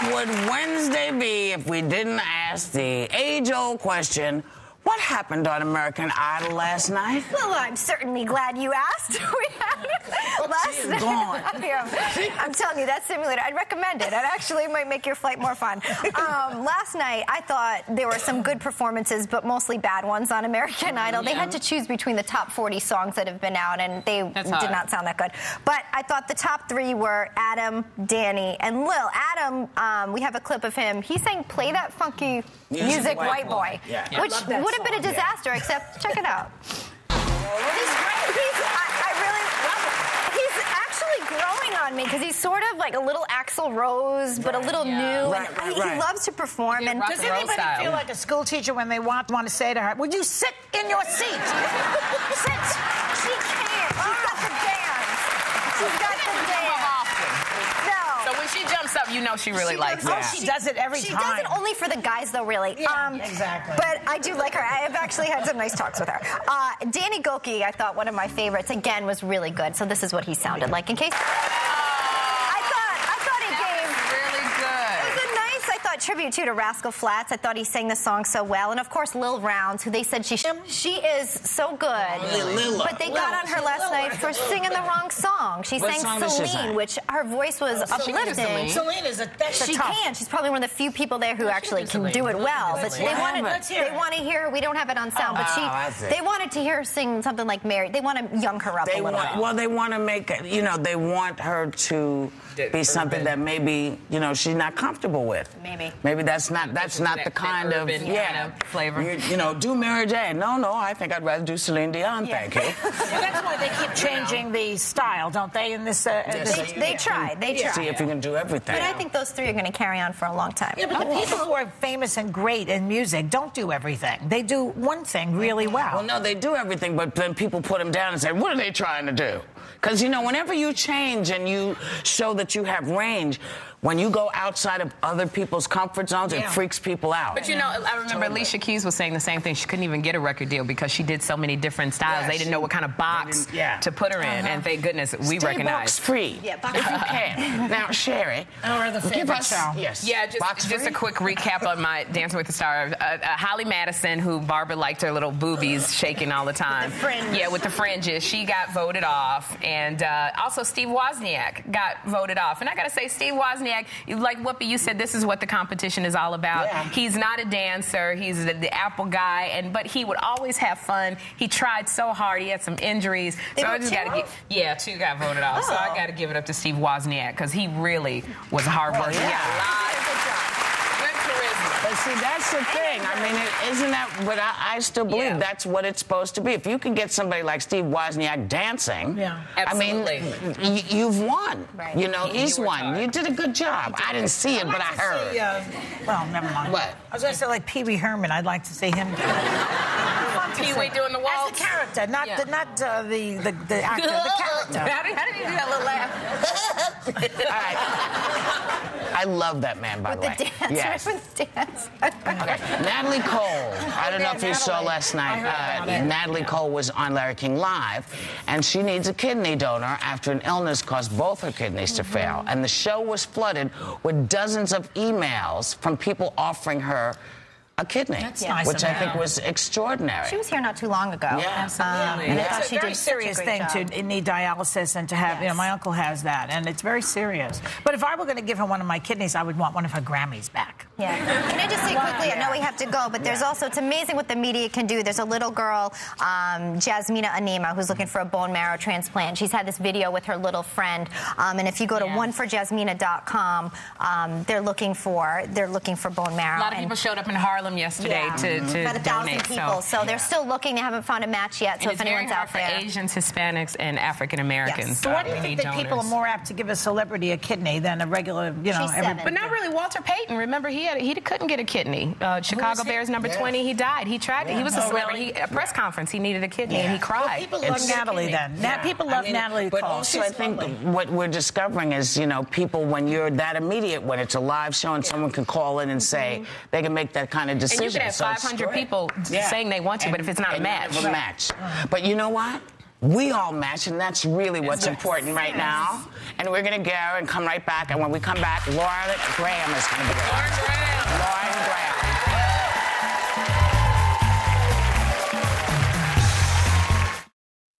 would Wednesday be if we didn't ask the age-old question, what happened on American Idol last night? Well, I'm certainly glad you asked. We had last night. I'm telling you, that simulator, I'd recommend it. It actually might make your flight more fun. Last night, I thought there were some good performances, but mostly bad ones on American Idol. They had to choose between the top 40 songs that have been out, and they did not sound that good. But I thought the top 3 were Adam, Danny, and Lil. Adam, we have a clip of him. He sang Play That Funky Music, White Boy, which would have been a disaster, except check it out. He's actually growing on me because he's sort of like a little Axl Rose, but a little new. He loves to perform. And does anybody feel like a school teacher when they want to say to her, "Would you sit in your seat?" Sit. She can't. She's got the dance. She's got the dance. So when she jumps up, you know she really likes it. She does it every time. She does it only for the guys, though, really. Yeah, exactly. But I do like her. I have actually had some nice talks with her. Danny Gokey, I thought one of my favorites, again, was really good. So this is what he sounded like. In case... tribute to Rascal Flatts. I thought he sang the song so well. And, of course, Lil Rounds, who they said she is so good. But they got on her last night for singing the wrong song. She sang Celine, which her voice was uplifting. Celine is that's She can. She's probably one of the few people there who actually can do it well. But they want to hear her. We don't have it on sound, but they wanted to hear her sing something like Mary. They want to young her up a little. Well, they want to make, they want her to be something that maybe, she's not comfortable with. Maybe that's not the kind of flavor. Do Mary J. No, I think I'd rather do Celine Dion. Thank you. That's why they keep changing the style, don't they? In this, they try. See if you can do everything. But I think those 3 are going to carry on for a long time. Yeah, but the people who are famous and great in music don't do everything. They do one thing really well. Well, no, they do everything, but then people put them down and say, what are they trying to do? Because, whenever you change and you show that you have range, when you go outside of other people's comfort zones, it freaks people out. But, I remember Alicia Keys was saying the same thing. She couldn't even get a record deal because she did so many different styles. They didn't know what kind of box to put her in. And thank goodness we recognize. Box-free, if you can. Now, Sherry, or the favorite show. Just a quick recap on my Dancing with the Stars. Holly Madison, who Barbara liked her little boobies shaking all the time. With the fringe. Yeah, with the fringes. She got voted off. And also Steve Wozniak got voted off. And I got to say, Steve Wozniak, like Whoopi, you said this is what the competition is all about. He's not a dancer. He's the Apple guy, but he would always have fun. He tried so hard. He had some injuries. So I just got to give... 2 got voted off. So I got to give it up to Steve Wozniak because he really was a hard worker. He got a lot of good charisma. But see, that's the thing. I mean, isn't that what I still believe that's what it's supposed to be. If you can get somebody like Steve Wozniak dancing, absolutely. I mean, you've won. He's won. You did a good job. I didn't see it, but I heard. Well, never mind. What? I was going to say, like Pee Wee Herman. I'd like to see him do it. Pee Wee doing the waltz? As the character, not the actor, the character. How did you do that little laugh? All right. I love that man, by the way. With the dance. Natalie Cole. I don't know if you saw last night. Natalie Cole was on Larry King Live, and she needs a kidney donor after an illness caused both her kidneys to fail. And the show was flooded with dozens of emails from people offering her a kidney, which I think was extraordinary. She was here not too long ago. Absolutely. And I thought it's a very serious thing to need dialysis and to have, my uncle has that, and it's very serious. But if I were going to give her one of my kidneys, I would want one of her Grammys back. Can I just say quickly, I know we have to go, but there's also, it's amazing what the media can do. There's a little girl, Jasmina Anima, who's looking for a bone marrow transplant. She's had this video with her little friend, and if you go to oneforjasmina.com, they're looking for bone marrow. A lot of people showed up in Harlem yesterday to about 1,000 donate. people, so they're still looking. They haven't found a match yet, so if anyone's out there. For Asians, Hispanics, and African Americans. So why do you think that people are more apt to give a celebrity a kidney than a regular, But not really. Walter Payton, remember, he couldn't get a kidney. Chicago Bears number 20, he died. He tried it. He was a celebrity. A press conference, he needed a kidney, and he cried. Well, people love Natalie then. People love Natalie Cole. But also, I think what we're discovering is, people, when you're that immediate, when it's a live show and someone can call in and say, they can make that kind of decision. And you could have 500 people saying they want to, but if it's not a match. But you know what? we all match, and that's really what's important right now. And we're going to go and come right back. And when we come back, Lauren Graham is going to be there. Lauren Graham.